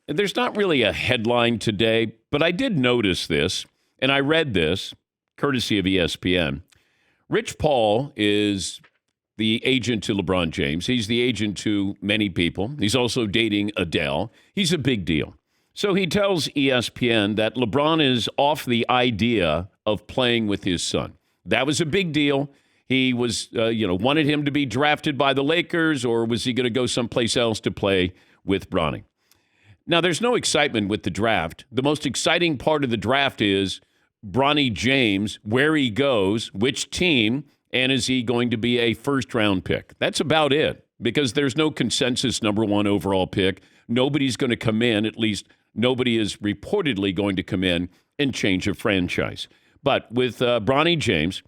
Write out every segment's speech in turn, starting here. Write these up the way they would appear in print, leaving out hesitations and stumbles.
there's not really a headline today, but I did notice this, and I read this, courtesy of ESPN. Rich Paul is the agent to LeBron James. He's the agent to many people. He's also dating Adele. He's a big deal. So he tells ESPN that LeBron is off the idea of playing with his son. That was a big deal. He was, wanted him to be drafted by the Lakers, or was he going to go someplace else to play with Bronny? Now, there's no excitement with the draft. The most exciting part of the draft is Bronny James, where he goes, which team, and is he going to be a first-round pick? That's about it, because there's no consensus number one overall pick. Nobody's going to come in, at least nobody is reportedly going to come in and change a franchise. But with Bronny James,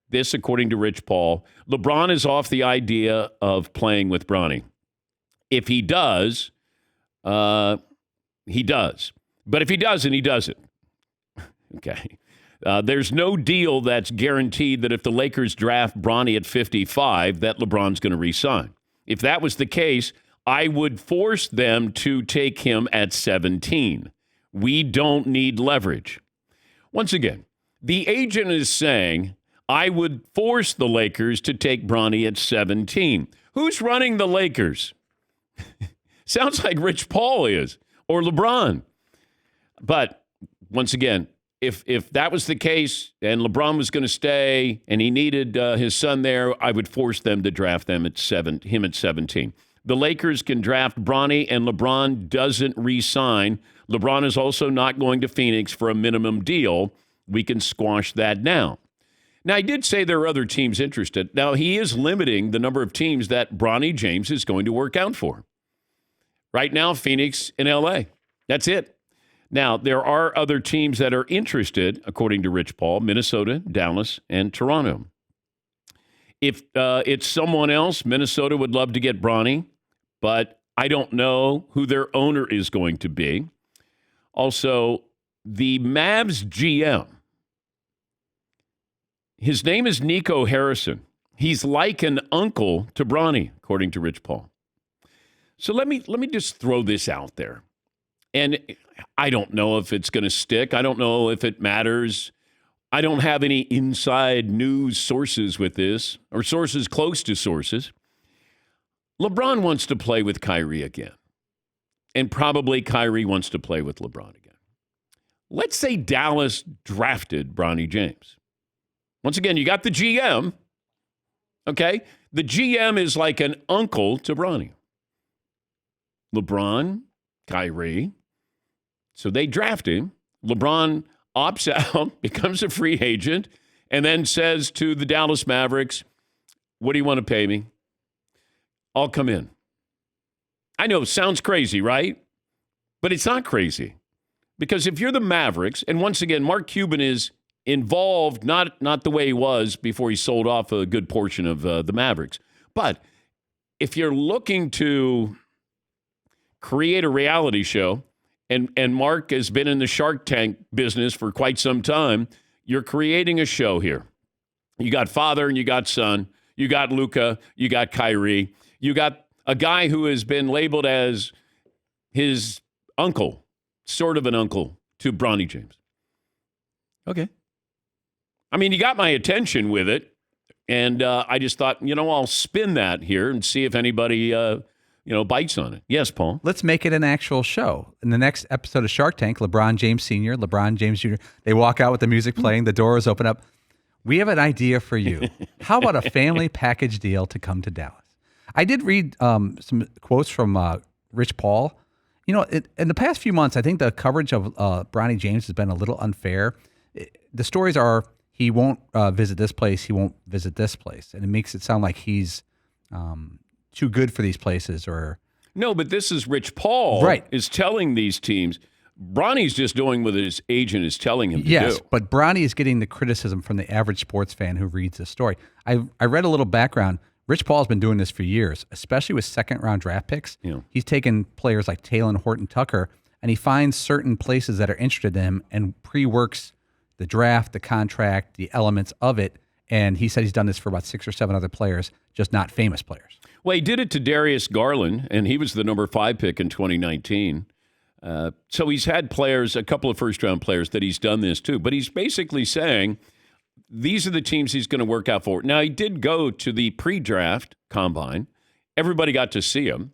this, according to Rich Paul, LeBron is off the idea of playing with Bronny. If he does, he does. But if he doesn't, he doesn't. Okay. There's no deal that's guaranteed that if the Lakers draft Bronny at 55, that LeBron's going to re-sign. If that was the case, I would force them to take him at 17. We don't need leverage. Once again, the agent is saying, I would force the Lakers to take Bronny at 17. Who's running the Lakers? Sounds like Rich Paul is, or LeBron. But once again, if that was the case and LeBron was going to stay and he needed his son there, I would force them to draft him at 17. The Lakers can draft Bronny, and LeBron doesn't re-sign. LeBron is also not going to Phoenix for a minimum deal. We can squash that now. Now, I did say there are other teams interested. Now, he is limiting the number of teams that Bronny James is going to work out for. Right now, Phoenix and L.A. That's it. Now, there are other teams that are interested, according to Rich Paul: Minnesota, Dallas, and Toronto. If it's someone else, Minnesota would love to get Bronny, but I don't know who their owner is going to be. Also, the Mavs GM, his name is Nico Harrison. He's like an uncle to Bronny, according to Rich Paul. So let me just throw this out there. And I don't know if it's going to stick. I don't know if it matters. I don't have any inside news sources with this, or sources close to sources. LeBron wants to play with Kyrie again. And probably Kyrie wants to play with LeBron again. Let's say Dallas drafted Bronny James. Once again, you got the GM. Okay? The GM is like an uncle to Bronny. LeBron, Kyrie. So they draft him. LeBron opts out, becomes a free agent, and then says to the Dallas Mavericks, what do you want to pay me? I'll come in. I know, sounds crazy, right? But it's not crazy. Because if you're the Mavericks, and once again, Mark Cuban is involved, not the way he was before he sold off a good portion of the Mavericks. But if you're looking to create a reality show, and Mark has been in the Shark Tank business for quite some time, you're creating a show here. You got father and you got son. You got Luka. You got Kyrie. You got a guy who has been labeled as his uncle, sort of an uncle to Bronny James. Okay. I mean, you got my attention with it, and I just thought, I'll spin that here and see if anybody bites on it. Yes, Paul? Let's make it an actual show. In the next episode of Shark Tank, LeBron James Sr., LeBron James Jr., they walk out with the music playing, the doors open up. We have an idea for you. How about a family package deal to come to Dallas? I did read some quotes from Rich Paul. In the past few months, I think the coverage of Bronny James has been a little unfair. The stories are he won't visit this place, he won't visit this place. And it makes it sound like he's too good for these places, or no, but this is Rich Paul, right, is telling these teams. Bronny's just doing what his agent is telling him to do. Yes, but Bronny is getting the criticism from the average sports fan who reads this story. I read a little background. Rich Paul's been doing this for years, especially with second-round draft picks. Yeah. He's taken players like Taylor Horton-Tucker, and he finds certain places that are interested in him and pre-works the draft, the contract, the elements of it. And he said he's done this for about 6 or 7 other players, just not famous players. Well, he did it to Darius Garland, and he was the number 5 pick in 2019. So he's had players, a couple of first-round players that he's done this to. But he's basically saying these are the teams he's going to work out for. Now, he did go to the pre-draft combine. Everybody got to see him.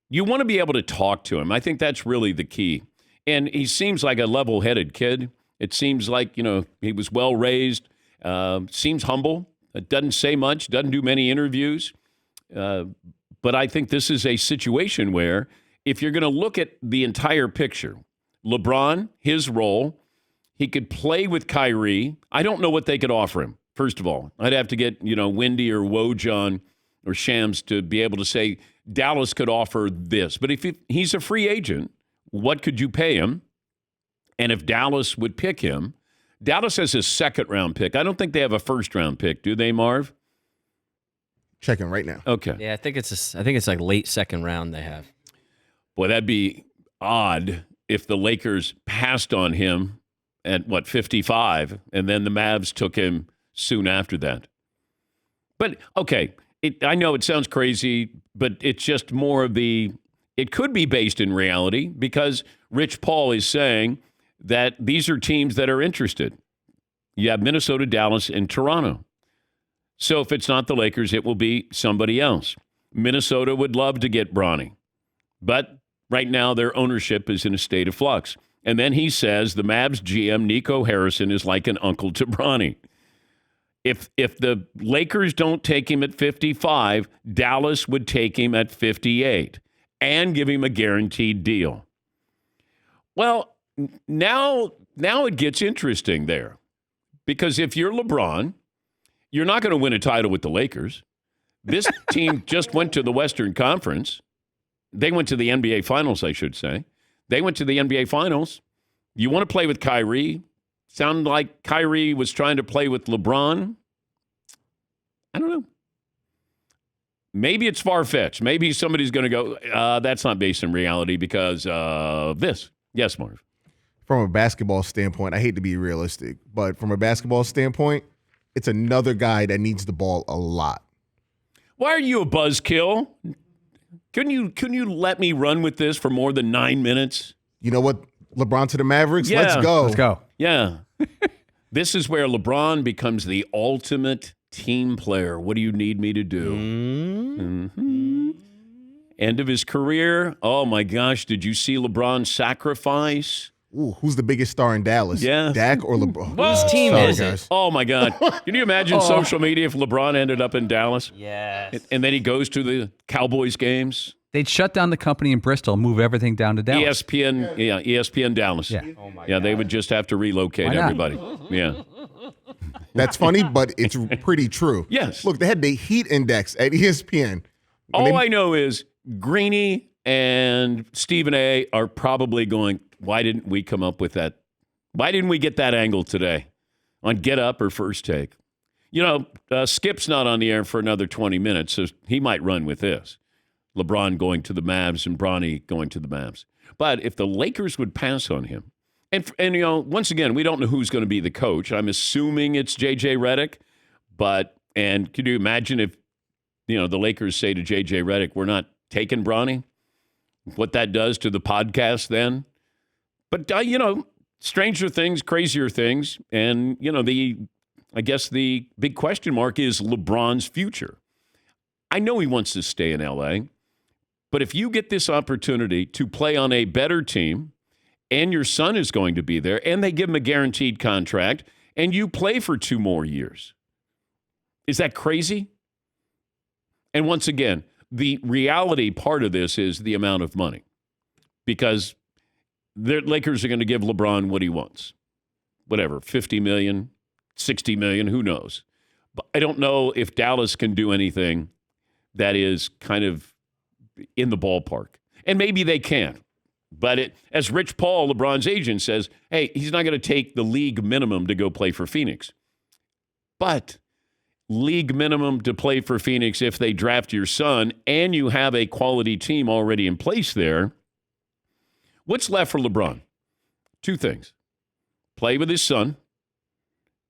You want to be able to talk to him. I think that's really the key. And he seems like a level-headed kid. It seems like, he was well-raised, seems humble, doesn't say much, doesn't do many interviews. But I think this is a situation where if you're going to look at the entire picture, LeBron, his role, he could play with Kyrie. I don't know what they could offer him, first of all. I'd have to get, Wendy or Woj or Shams to be able to say Dallas could offer this. But if he's a free agent, what could you pay him? And if Dallas would pick him, Dallas has a second-round pick. I don't think they have a first-round pick, do they, Marv? Checking right now. Okay. Yeah, I think it's like late second round they have. Boy, that'd be odd if the Lakers passed on him at, 55, and then the Mavs took him soon after that. But, okay, I know it sounds crazy, but it's just more of it could be based in reality because Rich Paul is saying that these are teams that are interested. You have Minnesota, Dallas, and Toronto. So if it's not the Lakers, it will be somebody else. Minnesota would love to get Bronny, but right now their ownership is in a state of flux. And then he says the Mavs GM, Nico Harrison, is like an uncle to Bronny. If the Lakers don't take him at 55, Dallas would take him at 58 and give him a guaranteed deal. Well, now it gets interesting there. Because if you're LeBron, you're not going to win a title with the Lakers. This team just went to the Western Conference. They went to the NBA Finals, I should say. They went to the NBA Finals. You want to play with Kyrie? Sounded like Kyrie was trying to play with LeBron. I don't know. Maybe it's far-fetched. Maybe somebody's going to go, that's not based in reality because of this. Yes, Marv. From a basketball standpoint, I hate to be realistic, but from a basketball standpoint, it's another guy that needs the ball a lot. Why are you a buzzkill? Couldn't you let me run with this for more than 9 minutes? You know what? LeBron to the Mavericks? Yeah. Let's go. Let's go. Yeah. This is where LeBron becomes the ultimate team player. What do you need me to do? Mm-hmm. End of his career. Oh, my gosh. Did you see LeBron sacrifice? Ooh, who's the biggest star in Dallas? Yeah. Dak or LeBron? Whose team is it? Oh, my God. Can you imagine social media if LeBron ended up in Dallas? Yes. And then he goes to the Cowboys games? They'd shut down the company in Bristol, move everything down to Dallas. ESPN Dallas. Yeah. Oh my Yeah, God. they would just have to relocate Why not? everybody. Yeah. That's funny, but it's pretty true. Yes. Look, they had the heat index at ESPN. All I know is Greeny and Stephen A. are probably going, why didn't we come up with that? Why didn't we get that angle today on Get Up or First Take? Skip's not on the air for another 20 minutes, so he might run with this. LeBron going to the Mavs and Bronny going to the Mavs. But if the Lakers would pass on him, and once again, we don't know who's going to be the coach. I'm assuming it's J.J. Redick. And can you imagine if, the Lakers say to J.J. Redick, we're not taking Bronny? What that does to the podcast then? But, stranger things, crazier things. And, I guess the big question mark is LeBron's future. I know he wants to stay in L.A., but if you get this opportunity to play on a better team and your son is going to be there and they give him a guaranteed contract and you play for 2 more years, is that crazy? And once again, the reality part of this is the amount of money because the Lakers are going to give LeBron what he wants. Whatever, $50 million, $60 million, who knows? But I don't know if Dallas can do anything that is kind of in the ballpark. And maybe they can. But as Rich Paul, LeBron's agent, says, hey, he's not going to take the league minimum to go play for Phoenix. But league minimum to play for Phoenix if they draft your son and you have a quality team already in place there, what's left for LeBron? 2 things. Play with his son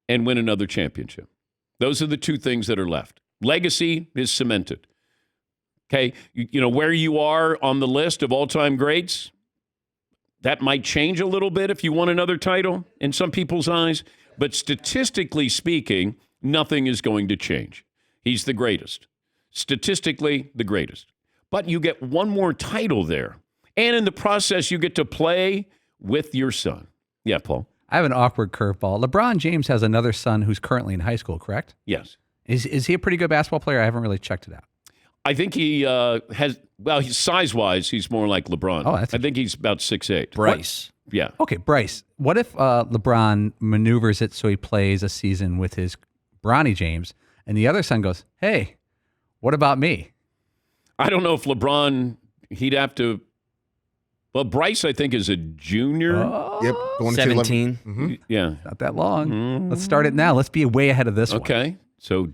and win another championship. Those are the 2 things that are left. Legacy is cemented. Okay, where you are on the list of all-time greats, That might change a little bit if you want another title in some people's eyes. But statistically speaking, nothing is going to change. He's the greatest. Statistically, the greatest. But you get one more title there. And in the process, you get to play with your son. Yeah, Paul? I have an awkward curveball. LeBron James has another son who's currently in high school, correct? Yes. Is he a pretty good basketball player? I haven't really checked it out. I think he has, well, size-wise, he's more like LeBron. Oh, I think he's about 6'8". Bryce. Yeah. Okay, Bryce, what if LeBron maneuvers it so he plays a season with his Bronny James, and the other son goes, hey, what about me? I don't know if LeBron, he'd have to, well, Bryce, I think, is a junior. Yep. Going to 17. Mhm. Yeah. Not that long. Let's start it now. Let's be way ahead of this one. Okay. So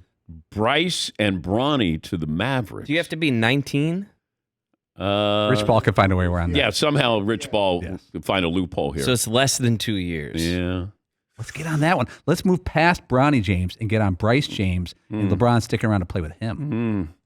Bryce and Bronny to the Mavericks. Do you have to be 19? Rich Paul could find a way around that. Yeah, somehow Rich Ball could find a loophole here. So it's less than 2 years. Yeah. Let's get on that one. Let's move past Bronny James and get on Bryce James and LeBron sticking around to play with him.